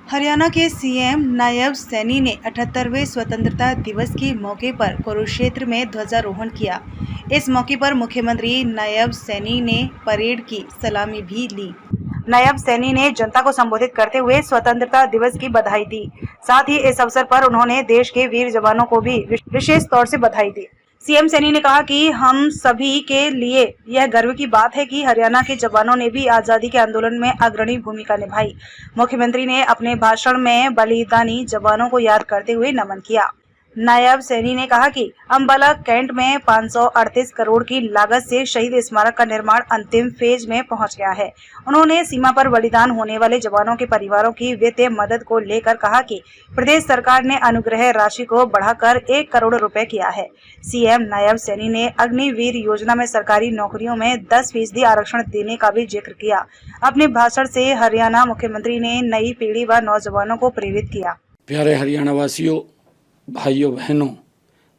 हरियाणा के सीएम नायब सैनी ने 78वें स्वतंत्रता दिवस के मौके पर कुरुक्षेत्र में ध्वजारोहण किया। इस मौके पर मुख्यमंत्री नायब सैनी ने परेड की सलामी भी ली। नायब सैनी ने जनता को संबोधित करते हुए स्वतंत्रता दिवस की बधाई दी। साथ ही इस अवसर पर उन्होंने देश के वीर जवानों को भी विशेष तौर से बधाई दी। सीएम सैनी ने कहा कि हम सभी के लिए यह गर्व की बात है कि हरियाणा के जवानों ने भी आजादी के आंदोलन में अग्रणी भूमिका निभाई। मुख्यमंत्री ने अपने भाषण में बलिदानी जवानों को याद करते हुए नमन किया। नायब सैनी ने कहा कि अंबाला कैंट में 538 करोड़ की लागत से शहीद स्मारक का निर्माण अंतिम फेज में पहुंच गया है। उन्होंने सीमा पर बलिदान होने वाले जवानों के परिवारों की वित्तीय मदद को लेकर कहा कि प्रदेश सरकार ने अनुग्रह राशि को बढ़ाकर 1 करोड़ रुपए किया है। सीएम नायब सैनी ने अग्निवीर योजना में सरकारी नौकरियों में 10% आरक्षण देने का भी जिक्र किया। अपने भाषण से हरियाणा मुख्यमंत्री ने नई पीढ़ी व नौजवानों को प्रेरित किया। प्यारे हरियाणा वासियों, भाइयों बहनों,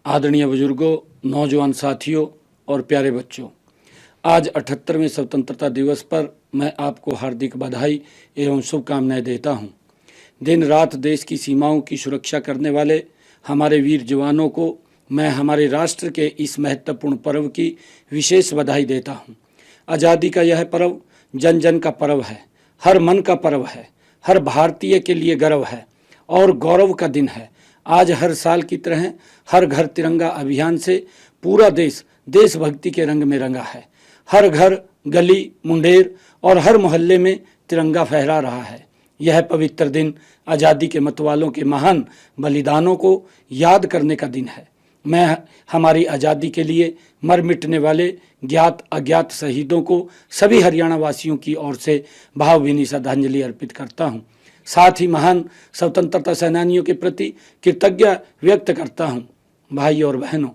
आदरणीय बुजुर्गों, नौजवान साथियों और प्यारे बच्चों, आज 78वें स्वतंत्रता दिवस पर मैं आपको हार्दिक बधाई एवं शुभकामनाएं देता हूं। दिन रात देश की सीमाओं की सुरक्षा करने वाले हमारे वीर जवानों को मैं हमारे राष्ट्र के इस महत्वपूर्ण पर्व की विशेष बधाई देता हूं। आज़ादी का यह पर्व जन जन का पर्व है, हर मन का पर्व है, हर भारतीय के लिए गर्व है और गौरव का दिन है। आज हर साल की तरह हर घर तिरंगा अभियान से पूरा देश देशभक्ति के रंग में रंगा है। हर घर, गली, मुंडेर और हर मोहल्ले में तिरंगा फहरा रहा है। यह पवित्र दिन आज़ादी के मतवालों के महान बलिदानों को याद करने का दिन है। मैं हमारी आज़ादी के लिए मर मिटने वाले ज्ञात अज्ञात शहीदों को सभी हरियाणा वासियों की ओर से भावभीनी श्रद्धांजलि अर्पित करता हूँ। साथ ही महान स्वतंत्रता सेनानियों के प्रति कृतज्ञता व्यक्त करता हूं। भाई और बहनों,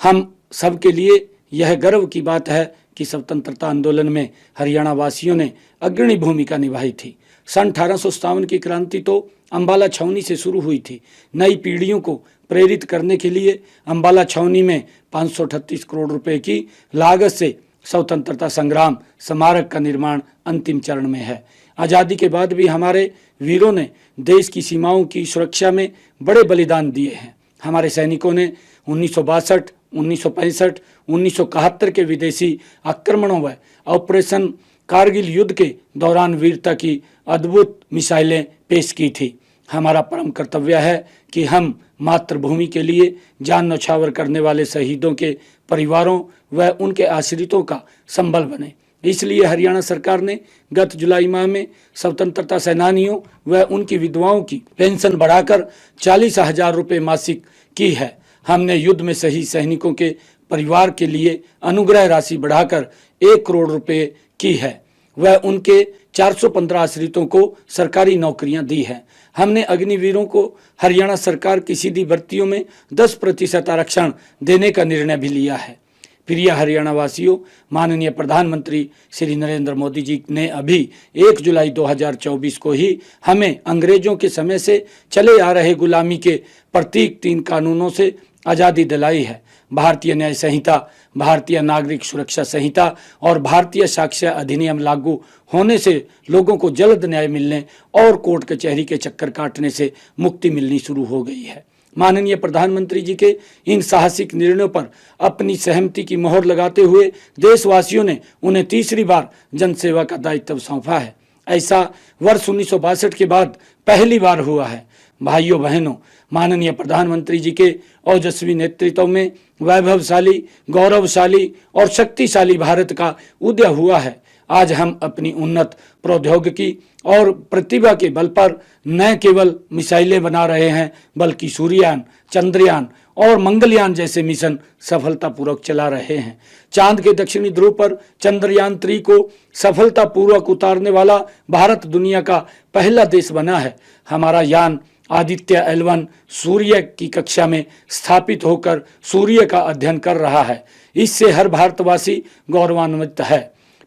हम सब के लिए यह गर्व की बात है कि स्वतंत्रता आंदोलन में हरियाणा वासियों ने अग्रणी भूमिका निभाई थी। सन 1857 की क्रांति तो अंबाला छावनी से शुरू हुई थी। नई पीढ़ियों को प्रेरित करने के लिए अंबाला छावनी में 538 करोड़ रुपए की लागत से स्वतंत्रता संग्राम स्मारक का निर्माण अंतिम चरण में है। आज़ादी के बाद भी हमारे वीरों ने देश की सीमाओं की सुरक्षा में बड़े बलिदान दिए हैं। हमारे सैनिकों ने 1962, 1965, 1971 के विदेशी आक्रमणों व ऑपरेशन कारगिल युद्ध के दौरान वीरता की अद्भुत मिसाइलें पेश की थी। हमारा परम कर्तव्य है कि हम मातृभूमि के लिए जान न्यौछावर करने वाले शहीदों के परिवारों व उनके आश्रितों का संबल बने। इसलिए हरियाणा सरकार ने गत जुलाई माह में स्वतंत्रता सेनानियों व उनकी विधवाओं की पेंशन बढ़ाकर 40,000 रुपये मासिक की है। हमने युद्ध में शहीद सैनिकों के परिवार के लिए अनुग्रह राशि बढ़ाकर 1 करोड़ रुपये की है व उनके 415 आश्रितों को सरकारी नौकरियां दी हैं। हमने अग्निवीरों को हरियाणा सरकार की सीधी भर्तियों में 10% आरक्षण देने का निर्णय भी लिया है। प्रिय हरियाणा वासियों, माननीय प्रधानमंत्री श्री नरेंद्र मोदी जी ने अभी 1 जुलाई 2024 को ही हमें अंग्रेजों के समय से चले आ रहे गुलामी के प्रतीक 3 कानूनों से आज़ादी दिलाई है। भारतीय न्याय संहिता, भारतीय नागरिक सुरक्षा संहिता और भारतीय साक्ष्य अधिनियम लागू होने से लोगों को जल्द न्याय मिलने और कोर्ट कचहरी के चक्कर काटने से मुक्ति मिलनी शुरू हो गई है। माननीय प्रधानमंत्री जी के इन साहसिक निर्णयों पर अपनी सहमति की मोहर लगाते हुए देशवासियों ने उन्हें तीसरी बार जनसेवा का दायित्व सौंपा है। ऐसा वर्ष 1962 के बाद पहली बार हुआ है। भाइयों बहनों, माननीय प्रधानमंत्री जी के ओजस्वी नेतृत्व में वैभवशाली, गौरवशाली और शक्तिशाली भारत का उदय हुआ है। आज हम अपनी उन्नत प्रौद्योगिकी और प्रतिभा के बल पर न केवल मिसाइलें बना रहे हैं, बल्कि सूर्ययान, चंद्रयान और मंगलयान जैसे मिशन सफलतापूर्वक चला रहे हैं। चांद के दक्षिणी ध्रुव पर चंद्रयान 3 को सफलतापूर्वक उतारने वाला भारत दुनिया का पहला देश बना है। हमारा यान आदित्य L1 सूर्य की कक्षा में स्थापित होकर सूर्य का अध्ययन कर रहा है। इससे हर भारतवासी गौरवान्वित है।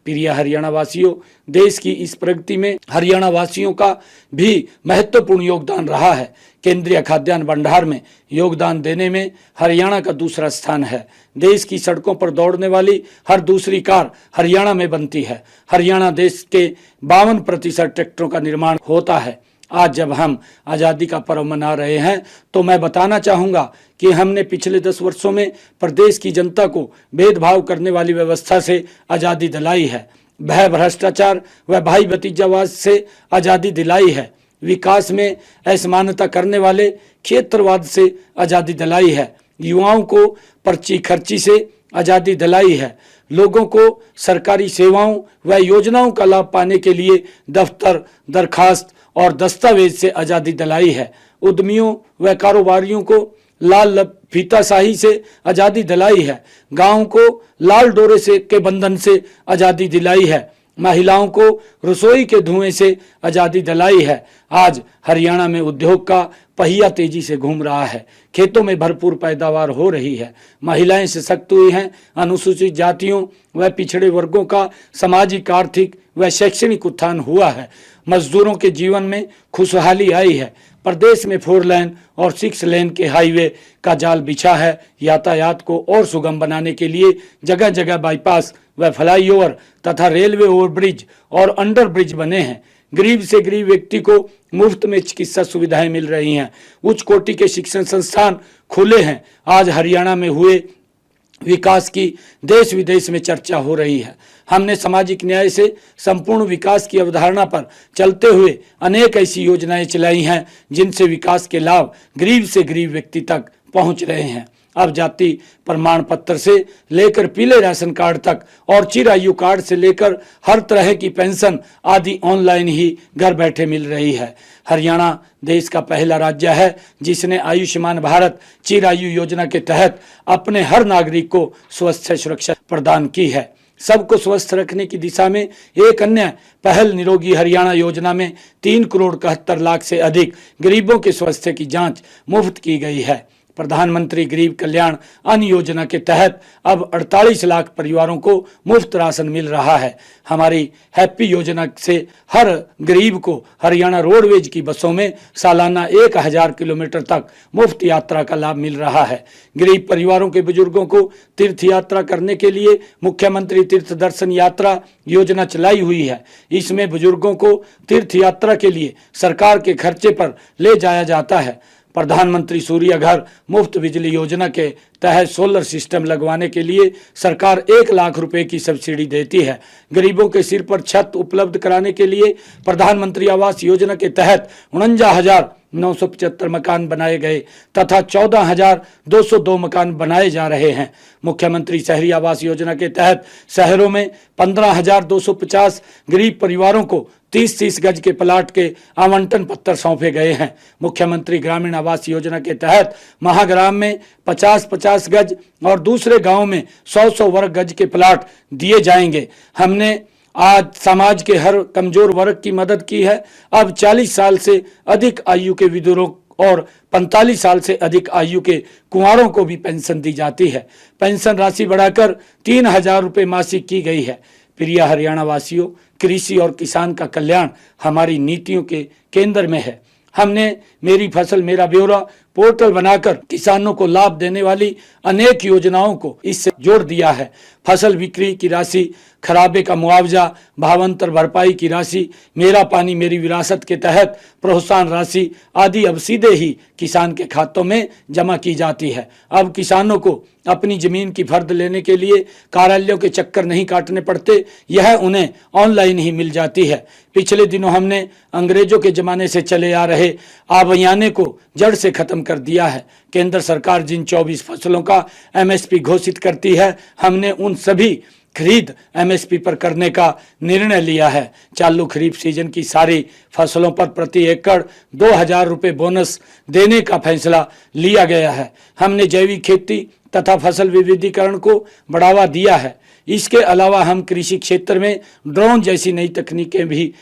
प्रिय हरियाणा वासियों, देश की इस प्रगति में हरियाणा वासियों का भी महत्वपूर्ण योगदान रहा है। केंद्रीय खाद्यान्न भंडार में योगदान देने में हरियाणा का दूसरा स्थान है। देश की सड़कों पर दौड़ने वाली हर दूसरी कार हरियाणा में बनती है। हरियाणा देश के 52% ट्रैक्टरों का निर्माण होता है। आज जब हम आज़ादी का पर्व मना रहे हैं तो मैं बताना चाहूँगा कि हमने पिछले 10 वर्षों में प्रदेश की जनता को भेदभाव करने वाली व्यवस्था से आज़ादी दिलाई है, भय भ्रष्टाचार व भाई भतीजावाद से आज़ादी दिलाई है, विकास में असमानता करने वाले क्षेत्रवाद से आज़ादी दिलाई है, युवाओं को पर्ची खर्ची से आज़ादी दिलाई है, लोगों को सरकारी सेवाओं व योजनाओं का लाभ पाने के लिए दफ्तर, दरखास्त और दस्तावेज से आज़ादी दिलाई है, उद्यमियों व कारोबारियों को लाल फीताशाही से आज़ादी दिलाई है, गाँव को लाल डोरे से के बंधन से आज़ादी दिलाई है, महिलाओं को रसोई के धुएं से आज़ादी दिलाई है। आज हरियाणा में उद्योग का पहिया तेजी से घूम रहा है, खेतों में भरपूर पैदावार हो रही है, महिलाएं सशक्त हुई हैं, अनुसूचित जातियों व पिछड़े वर्गों का सामाजिक, आर्थिक व शैक्षणिक उत्थान हुआ है, मजदूरों के जीवन में खुशहाली आई है, प्रदेश में 4 लेन और 6 लेन के हाईवे का जाल बिछा है, यातायात को और सुगम बनाने के लिए जगह जगह बाईपास व फ्लाईओवर तथा रेलवे ओवरब्रिज और अंडर ब्रिज बने हैं, गरीब से गरीब व्यक्ति को मुफ्त में चिकित्सा सुविधाएं मिल रही हैं, उच्च कोटि के शिक्षण संस्थान खुले हैं। आज हरियाणा में हुए विकास की देश विदेश में चर्चा हो रही है। हमने सामाजिक न्याय से संपूर्ण विकास की अवधारणा पर चलते हुए अनेक ऐसी योजनाएं चलाई हैं जिनसे विकास के लाभ गरीब से गरीब व्यक्ति तक पहुंच रहे हैं। अब जाति प्रमाण पत्र से लेकर पीले राशन कार्ड तक और चिरायु कार्ड से लेकर हर तरह की पेंशन आदि ऑनलाइन ही घर बैठे मिल रही है। हरियाणा देश का पहला राज्य है जिसने आयुष्मान भारत चिरायु योजना के तहत अपने हर नागरिक को स्वास्थ्य सुरक्षा प्रदान की है। सबको स्वस्थ रखने की दिशा में एक अन्य पहल निरोगी हरियाणा योजना में 3 करोड़ 71 लाख से अधिक गरीबों के स्वास्थ्य की जांच मुफ्त की गई है। प्रधानमंत्री गरीब कल्याण अन्न योजना के तहत अब 48 लाख परिवारों को मुफ्त राशन मिल रहा है। हमारी हैप्पी योजना से हर गरीब को हरियाणा रोडवेज की बसों में सालाना 1000 किलोमीटर तक मुफ्त यात्रा का लाभ मिल रहा है। गरीब परिवारों के बुजुर्गों को तीर्थ यात्रा करने के लिए मुख्यमंत्री तीर्थ दर्शन यात्रा योजना चलाई हुई है। इसमें बुजुर्गों को तीर्थ यात्रा के लिए सरकार के खर्चे पर ले जाया जाता है। प्रधानमंत्री सूर्य घर मुफ्त बिजली योजना के तहत सोलर सिस्टम लगवाने के लिए सरकार 1 लाख रुपए की सब्सिडी देती है। गरीबों के सिर पर छत उपलब्ध कराने के लिए प्रधानमंत्री आवास योजना के तहत 49,975 मकान बनाए गए तथा 14,202 मकान बनाए जा रहे हैं। मुख्यमंत्री शहरी आवास योजना के तहत शहरों में 15,250 गरीब परिवारों को 30-30 गज के प्लाट के आवंटन पत्र सौंपे गए हैं। मुख्यमंत्री ग्रामीण आवास योजना के तहत महाग्राम में 50-50 गज और दूसरे गांव में 100-100 वर्ग गज के प्लाट दिए जाएंगे। हमने आज समाज के हर कमजोर वर्ग की मदद की है। अब 40 साल से अधिक आयु के विधुरों और 45 साल से अधिक आयु के कुंवारों को भी पेंशन दी जाती है। पेंशन राशि बढ़ाकर 3,000 रुपये मासिक की गई है। प्रिय हरियाणा वासियों, कृषि और किसान का कल्याण हमारी नीतियों के केंद्र में है। हमने मेरी फसल मेरा ब्यौरा पोर्टल बनाकर किसानों को लाभ देने वाली अनेक योजनाओं को इससे जोड़ दिया है। फसल बिक्री की राशि, खराबे का मुआवजा, भावांतर भरपाई की राशि, मेरा पानी मेरी विरासत के तहत प्रोत्साहन राशि आदि अब सीधे ही किसान के खातों में जमा की जाती है। अब किसानों को अपनी जमीन की फर्द लेने के लिए कार्यालयों के चक्कर नहीं काटने पड़ते, यह उन्हें ऑनलाइन ही मिल जाती है। पिछले दिनों हमने अंग्रेजों के जमाने से चले आ रहे आबयाने को जड़ से खत्म कर दिया है। केंद्र सरकार जिन 24 फसलों का MSP घोषित करती है, हमने उन सभी खरीद MSP पर करने का निर्णय लिया है। चालू खरीफ सीजन की सारी फसलों पर प्रति एकड़ 2,000 रुपये बोनस देने का फैसला लिया गया है। हमने जैविक खेती तथा फसल विविधीकरण को बढ़ावा दिया है। इसके अलावा हम कृषि क्षेत्र में ड्रोन जैसी नई तकनीकें भी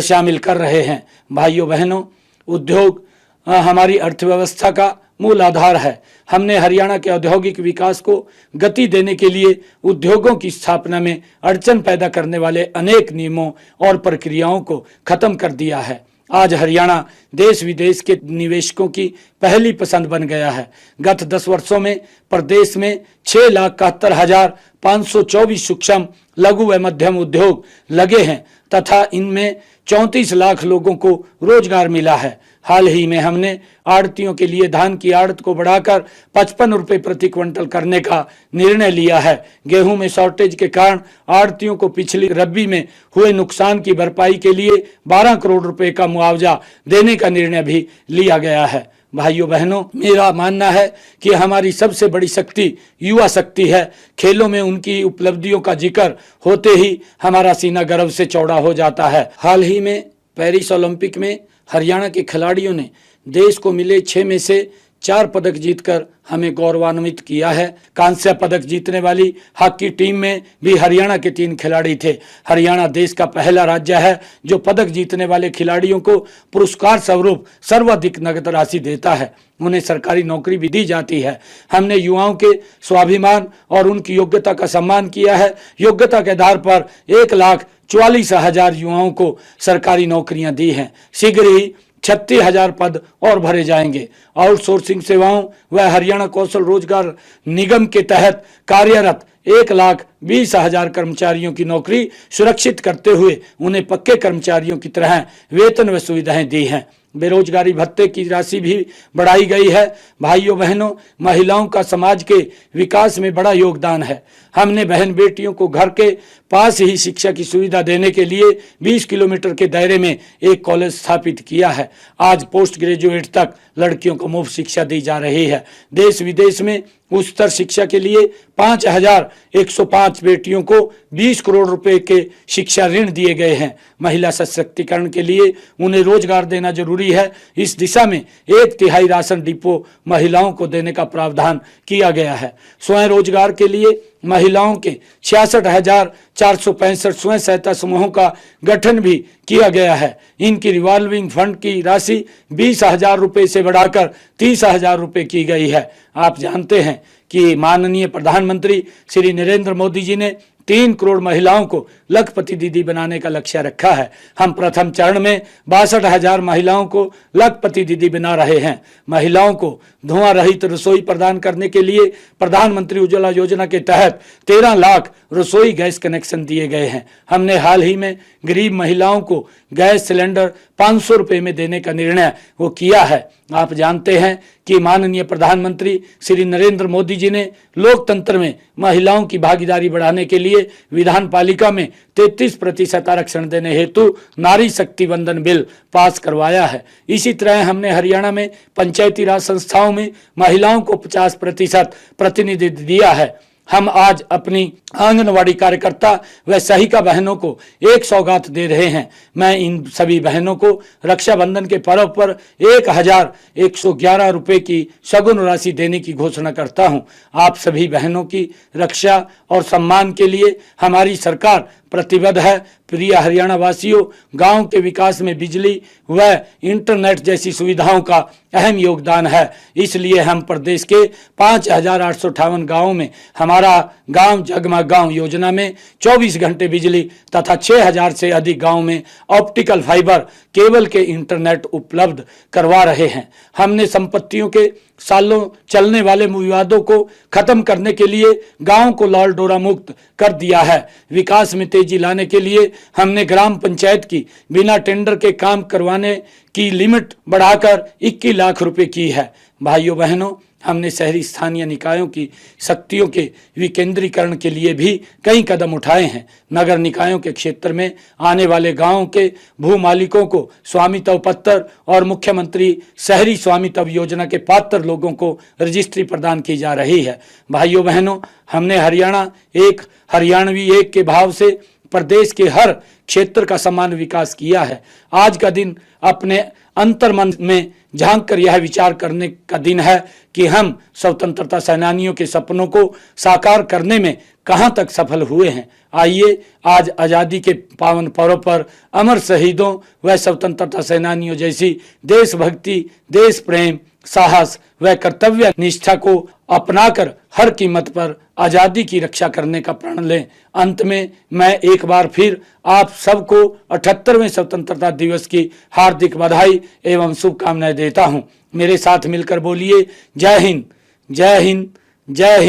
शामिल कर रहे हैं। भाइयों बहनों, उद्योग हमारी अर्थव्यवस्था का मूल आधार है। हमने हरियाणा के औद्योगिक विकास को गति देने के लिए उद्योगों की स्थापना में अड़चन पैदा करने वाले अनेक नियमों और प्रक्रियाओं को खत्म कर दिया है। आज हरियाणा देश विदेश के निवेशकों की पहली पसंद बन गया है। गत 10 वर्षों में प्रदेश में 6,71,524 सूक्ष्म लघु व मध्यम उद्योग लगे हैं तथा इनमें 34 लाख लोगों को रोजगार मिला है। हाल ही में हमने आड़तियों के लिए धान की आड़त को बढ़ाकर 55 रुपए प्रति क्विंटल करने का निर्णय लिया है। गेहूं में शॉर्टेज के कारण आड़तियों को पिछली रबी में हुए नुकसान की भरपाई के लिए 12 करोड़ रुपए का मुआवजा देने का निर्णय भी लिया गया है। भाइयों बहनों, मेरा मानना है कि हमारी सबसे बड़ी शक्ति युवा शक्ति है। खेलों में उनकी उपलब्धियों का जिक्र होते ही हमारा सीना गर्व से चौड़ा हो जाता है। हाल ही में पेरिस ओलंपिक में हरियाणा के खिलाड़ियों ने देश को मिले 6 में से 4 पदक जीतकर हमें गौरवान्वित किया है। कांस्य पदक जीतने वाली हॉकी टीम में भी हरियाणा के 3 खिलाड़ी थे। हरियाणा देश का पहला राज्य है जो पदक जीतने वाले खिलाड़ियों को पुरस्कार स्वरूप सर्वाधिक नगद राशि देता है। उन्हें सरकारी नौकरी भी दी जाती है। हमने युवाओं के स्वाभिमान और उनकी योग्यता का सम्मान किया है। योग्यता के आधार पर 1,44,000 युवाओं को सरकारी नौकरियां दी हैं। शीघ्र ही 36,000 पद और भरे जाएंगे। आउटसोर्सिंग सेवाओं व हरियाणा कौशल रोजगार निगम के तहत कार्यरत 1,20,000 कर्मचारियों की नौकरी सुरक्षित करते हुए उन्हें पक्के कर्मचारियों की तरह वेतन व सुविधाएं दी हैं। बेरोजगारी भत्ते की राशि भी बढ़ाई गई है। भाइयों बहनों, महिलाओं का समाज के विकास में बड़ा योगदान है। हमने बहन बेटियों को घर के पास ही शिक्षा की सुविधा देने के लिए 20 किलोमीटर के दायरे में एक कॉलेज स्थापित किया है। आज पोस्ट ग्रेजुएट तक लड़कियों को मुफ्त शिक्षा दी जा रही है। देश विदेश में उच्चतर शिक्षा के लिए 5,105 बेटियों को 20 करोड़ रुपए के शिक्षा ऋण दिए गए हैं। महिला सशक्तिकरण के लिए उन्हें रोजगार देना जरूरी है। इस दिशा में 1/3 राशन डिपो महिलाओं को देने का प्रावधान किया गया है। स्वयं रोजगार के लिए महिलाओं के 66,465 स्वयं सहायता समूहों का गठन भी किया गया है। इनकी रिवॉल्विंग फंड की राशि 20,000 रुपए से बढ़ाकर 30,000 रुपए की गई है। आप जानते हैं कि माननीय प्रधानमंत्री श्री नरेंद्र मोदी जी ने 3 करोड़ महिलाओं को लखपति दीदी बनाने का लक्ष्य रखा है। हम प्रथम चरण में 62,000 महिलाओं को लखपति दीदी बना रहे हैं। महिलाओं को धुआं रहित रसोई प्रदान करने के लिए प्रधानमंत्री उज्ज्वला योजना के तहत 13 लाख रसोई गैस कनेक्शन दिए गए हैं। हमने हाल ही में गरीब महिलाओं को गैस सिलेंडर 500 रुपए में देने का निर्णय वो किया है। आप जानते हैं कि माननीय प्रधानमंत्री श्री नरेंद्र मोदी जी ने लोकतंत्र में महिलाओं की भागीदारी बढ़ाने के लिए विधान पालिका में 33% आरक्षण देने हेतु नारी शक्ति वंदन बिल पास करवाया है। इसी तरह हमने हरियाणा में पंचायती राज संस्थाओं में महिलाओं को 50% प्रतिनिधित्व दिया है। हम आज अपनी आंगनवाड़ी कार्यकर्ता व सहायिका बहनों को एक सौगात दे रहे हैं। मैं इन सभी बहनों को रक्षाबंधन के पर्व पर 1,111 रुपए की सगुन राशि देने की घोषणा करता हूं। आप सभी बहनों की रक्षा और सम्मान के लिए हमारी सरकार प्रतिबद्ध है। प्रिय हरियाणा वासियों, गांव के विकास में बिजली व इंटरनेट जैसी सुविधाओं का अहम योगदान है। इसलिए हम प्रदेश के 5,858 गांवों में हमारा गांव जगमग गांव योजना में 24 घंटे बिजली तथा 6,000 से अधिक गांव में ऑप्टिकल फाइबर केबल के इंटरनेट उपलब्ध करवा रहे हैं। हमने संपत्तियों के सालों चलने वाले विवादों को खत्म करने के लिए गांव को लाल डोरा मुक्त कर दिया है। विकास में तेजी लाने के लिए हमने ग्राम पंचायत की बिना टेंडर के काम करवाने की लिमिट बढ़ाकर 21 लाख रुपए की है। भाइयों बहनों, हमने शहरी स्थानीय निकायों की शक्तियों के विकेंद्रीकरण के लिए भी कई कदम उठाए हैं। नगर निकायों के क्षेत्र में आने वाले गांवों के भू मालिकों को स्वामित्व पत्र और मुख्यमंत्री शहरी स्वामित्व योजना के पात्र लोगों को रजिस्ट्री प्रदान की जा रही है। भाइयों बहनों, हमने हरियाणा एक हरियाणवी एक के भाव से प्रदेश के हर क्षेत्र का समान विकास किया है। आज का दिन अपने अंतर्मन में झांक कर यह विचार करने का दिन है कि हम स्वतंत्रता सेनानियों के सपनों को साकार करने में कहां तक सफल हुए हैं। आइए आज आज़ादी के पावन पर्व पर अमर शहीदों व स्वतंत्रता सेनानियों जैसी देशभक्ति, देश प्रेम, साहस व कर्तव्य निष्ठा को अपनाकर हर कीमत पर आज़ादी की रक्षा करने का प्रण लें। अंत में मैं एक बार फिर आप सबको 78वें स्वतंत्रता दिवस की हार्दिक बधाई एवं शुभकामनाएं देता हूं। मेरे साथ मिलकर बोलिए जय हिंद, जय हिंद, जय हिंद।